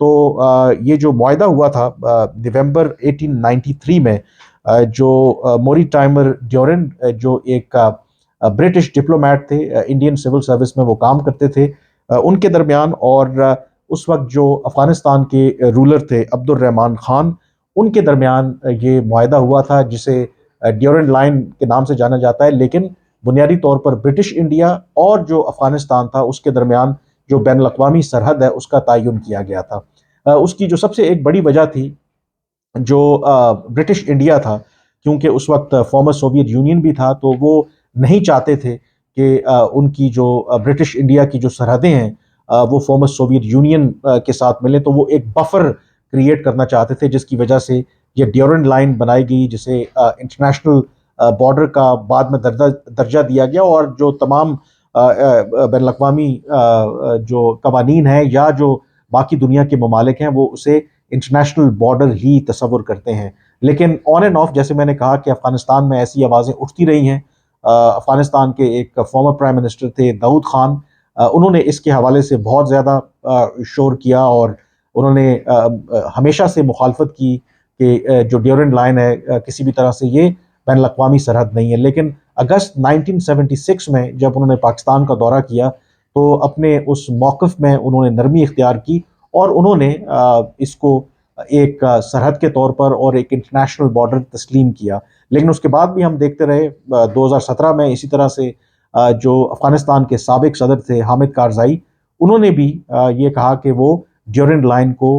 تو یہ جو معاہدہ ہوا تھا نومبر 1893 میں، جو موری ٹائمر ڈیورن جو ایک برٹش ڈپلومیٹ تھے، انڈین سول سروس میں وہ کام کرتے تھے، ان کے درمیان، اور اس وقت جو افغانستان کے رولر تھے عبد الرحمان خان، ان کے درمیان یہ معاہدہ ہوا تھا، جسے ڈیورن لائن کے نام سے جانا جاتا ہے، لیکن بنیادی طور پر برٹش انڈیا اور جو افغانستان تھا اس کے درمیان جو بین الاقوامی سرحد ہے اس کا تعین کیا گیا تھا۔ اس کی جو سب سے ایک بڑی وجہ تھی، جو برٹش انڈیا تھا، کیونکہ اس وقت فارمر سوویت یونین بھی تھا، تو وہ نہیں چاہتے تھے کہ ان کی جو برٹش انڈیا کی جو سرحدیں ہیں وہ فارمر سوویت یونین کے ساتھ ملیں، تو وہ ایک بفر کریٹ کرنا چاہتے تھے، جس کی وجہ سے یہ ڈیورنڈ لائن بنائی گئی، جسے انٹرنیشنل بارڈر کا بعد میں درجہ دیا گیا، اور جو تمام بین الاقوامی جو قوانین ہیں یا جو باقی دنیا کے ممالک ہیں وہ اسے انٹرنیشنل بارڈر ہی تصور کرتے ہیں۔ لیکن آن اینڈ آف، جیسے میں نے کہا کہ افغانستان میں ایسی آوازیں اٹھتی رہی ہیں۔ افغانستان کے ایک فارمر پرائم منسٹر تھے داؤد خان، انہوں نے اس کے حوالے سے بہت زیادہ شور کیا، اور انہوں نے ہمیشہ سے مخالفت کی کہ جو ڈیورنڈ لائن ہے کسی بھی طرح سے یہ بین الاقوامی سرحد نہیں ہے۔ لیکن اگست 1976 میں جب انہوں نے پاکستان کا دورہ کیا تو اپنے اس موقف میں انہوں نے نرمی اختیار کی، اور انہوں نے اس کو ایک سرحد کے طور پر اور ایک انٹرنیشنل بارڈر تسلیم کیا۔ لیکن اس کے بعد بھی ہم دیکھتے رہے 2017 میں اسی طرح سے جو افغانستان کے سابق صدر تھے حامد کارزائی، انہوں نے بھی یہ کہا کہ وہ ڈیورنڈ لائن کو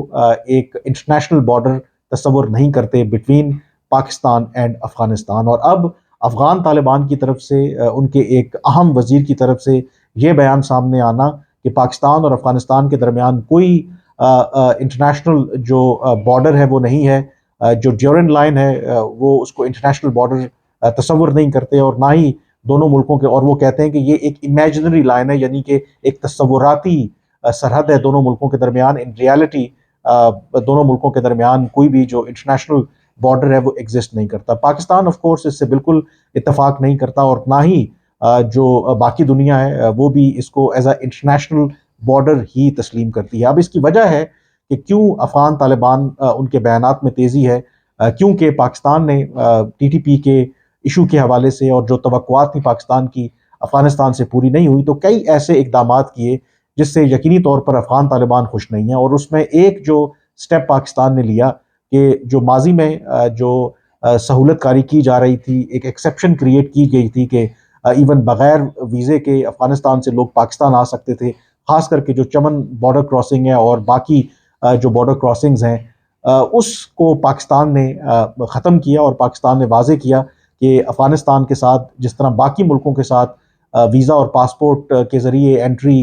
ایک انٹرنیشنل بارڈر تصور نہیں کرتے بٹوین پاکستان اینڈ افغانستان۔ اور اب افغان طالبان کی طرف سے ان کے ایک اہم وزیر کی طرف سے یہ بیان سامنے آنا کہ پاکستان اور افغانستان کے درمیان کوئی انٹرنیشنل جو بارڈر ہے وہ نہیں ہے، جو ڈیورنڈ لائن ہے وہ اس کو انٹرنیشنل بارڈر تصور نہیں کرتے، اور نہ ہی دونوں ملکوں کے، اور وہ کہتے ہیں کہ یہ ایک امیجنری لائن ہے، یعنی کہ ایک تصوراتی سرحد ہے دونوں ملکوں کے درمیان۔ ان ریالٹی دونوں ملکوں کے درمیان کوئی بھی جو انٹرنیشنل بارڈر ہے وہ ایگزسٹ نہیں کرتا۔ پاکستان آف کورس اس سے بالکل اتفاق نہیں کرتا، اور نہ ہی جو باقی دنیا ہے وہ بھی اس کو ایز اے انٹرنیشنل بارڈر ہی تسلیم کرتی ہے۔ اب اس کی وجہ ہے کہ کیوں افغان طالبان ان کے بیانات میں تیزی ہے، کیونکہ پاکستان نے ٹی ٹی پی کے ایشو کے حوالے سے، اور جو توقعات تھی پاکستان کی افغانستان سے پوری نہیں ہوئی، تو کئی ایسے اقدامات کیے جس سے یقینی طور پر افغان طالبان خوش نہیں ہیں۔ اور اس میں ایک جو سٹیپ پاکستان نے لیا کہ جو ماضی میں جو سہولت کاری کی جا رہی تھی، ایک ایکسیپشن کریٹ کی گئی تھی کہ ایون بغیر ویزے کے افغانستان سے لوگ پاکستان آ سکتے تھے، خاص کر کے جو چمن بارڈر کراسنگ ہے اور باقی جو بارڈر کراسنگز ہیں، اس کو پاکستان نے ختم کیا، اور پاکستان نے واضح کیا کہ افغانستان کے ساتھ جس طرح باقی ملکوں کے ساتھ ویزا اور پاسپورٹ کے ذریعے انٹری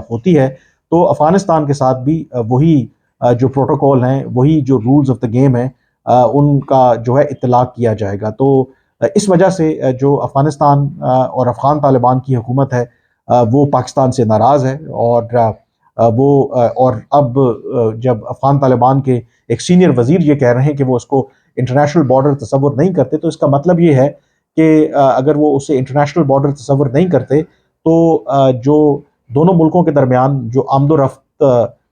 ہوتی ہے، تو افغانستان کے ساتھ بھی وہی جو پروٹوکول ہیں، وہی جو رولز آف دا گیم ہیں، ان کا جو ہے اطلاق کیا جائے گا۔ تو اس وجہ سے جو افغانستان اور افغان طالبان کی حکومت ہے وہ پاکستان سے ناراض ہے، اور اب جب افغان طالبان کے ایک سینئر وزیر یہ کہہ رہے ہیں کہ وہ اس کو انٹرنیشنل بارڈر تصور نہیں کرتے، تو اس کا مطلب یہ ہے کہ اگر وہ اسے انٹرنیشنل بارڈر تصور نہیں کرتے تو جو دونوں ملکوں کے درمیان جو آمد و رفت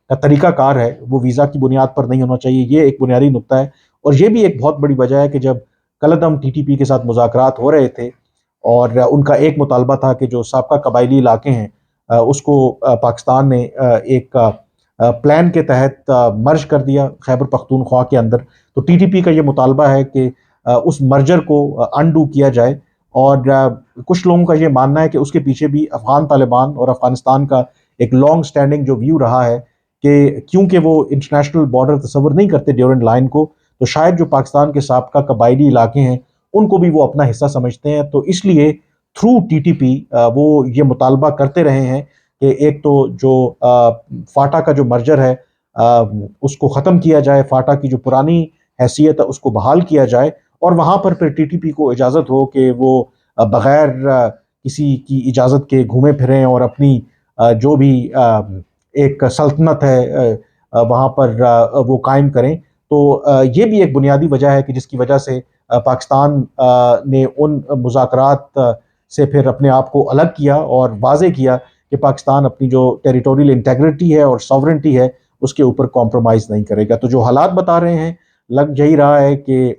کا طریقہ کار ہے وہ ویزا کی بنیاد پر نہیں ہونا چاہیے۔ یہ ایک بنیادی نقطہ ہے، اور یہ بھی ایک بہت بڑی وجہ ہے کہ جب کلعدم ٹی ٹی پی کے ساتھ مذاکرات ہو رہے تھے، اور ان کا ایک مطالبہ تھا کہ جو سابقہ قبائلی علاقے ہیں اس کو پاکستان نے ایک پلان کے تحت مرج کر دیا خیبر پختونخوا کے اندر، تو ٹی ٹی پی کا یہ مطالبہ ہے کہ اس مرجر کو انڈو کیا جائے، اور کچھ لوگوں کا یہ ماننا ہے کہ اس کے پیچھے بھی افغان طالبان اور افغانستان کا ایک لانگ سٹینڈنگ جو ویو رہا ہے کہ کیونکہ وہ انٹرنیشنل بارڈر تصور نہیں کرتے ڈیورنڈ لائن کو، تو شاید جو پاکستان کے سابقہ قبائلی علاقے ہیں ان کو بھی وہ اپنا حصہ سمجھتے ہیں، تو اس لیے تھرو ٹی ٹی پی وہ یہ مطالبہ کرتے رہے ہیں کہ ایک تو جو فاٹا کا جو مرجر ہے اس کو ختم کیا جائے، فاٹا کی جو پرانی حیثیت ہے اس کو بحال کیا جائے، اور وہاں پر پھر ٹی ٹی پی کو اجازت ہو کہ وہ بغیر کسی کی اجازت کے گھومے پھریں اور اپنی جو بھی ایک سلطنت ہے وہاں پر وہ قائم کریں۔ تو یہ بھی ایک بنیادی وجہ ہے کہ جس کی وجہ سے پاکستان نے ان مذاکرات سے پھر اپنے آپ کو الگ کیا اور واضح کیا کہ پاکستان اپنی جو ٹیریٹوریل انٹیگریٹی ہے اور ساورنٹی ہے اس کے اوپر کمپرومائز نہیں کرے گا۔ تو جو حالات بتا رہے ہیں، لگ یہی رہا ہے کہ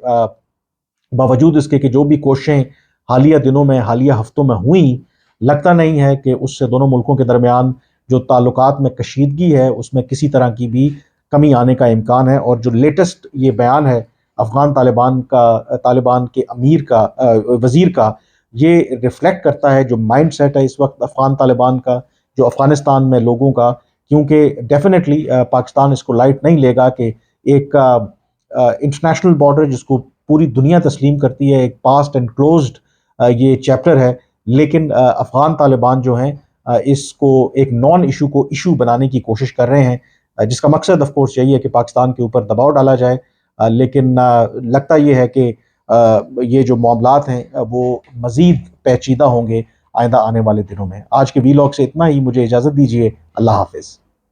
باوجود اس کے کہ جو بھی کوششیں حالیہ دنوں میں، حالیہ ہفتوں میں ہوئیں، لگتا نہیں ہے کہ اس سے دونوں ملکوں کے درمیان جو تعلقات میں کشیدگی ہے اس میں کسی طرح کی بھی کمی آنے کا امکان ہے۔ اور جو لیٹسٹ یہ بیان ہے افغان طالبان کے امیر کا، وزیر کا، یہ ریفلیکٹ کرتا ہے جو مائنڈ سیٹ ہے اس وقت افغان طالبان کا، جو افغانستان میں لوگوں کا، کیونکہ ڈیفینیٹلی پاکستان اس کو لائٹ نہیں لے گا کہ ایک انٹرنیشنل بارڈر جس کو پوری دنیا تسلیم کرتی ہے، ایک پاسٹ اینڈ کلوزڈ یہ چیپٹر ہے، لیکن افغان طالبان جو ہیں اس کو ایک نان ایشو کو ایشو بنانے کی کوشش کر رہے ہیں، جس کا مقصد آف کورس یہی ہے کہ پاکستان کے اوپر دباؤ ڈالا جائے۔ لیکن لگتا یہ ہے کہ یہ جو معاملات ہیں وہ مزید پیچیدہ ہوں گے آئندہ آنے والے دنوں میں۔ آج کے ویلاگ سے اتنا ہی، مجھے اجازت دیجیے، اللہ حافظ۔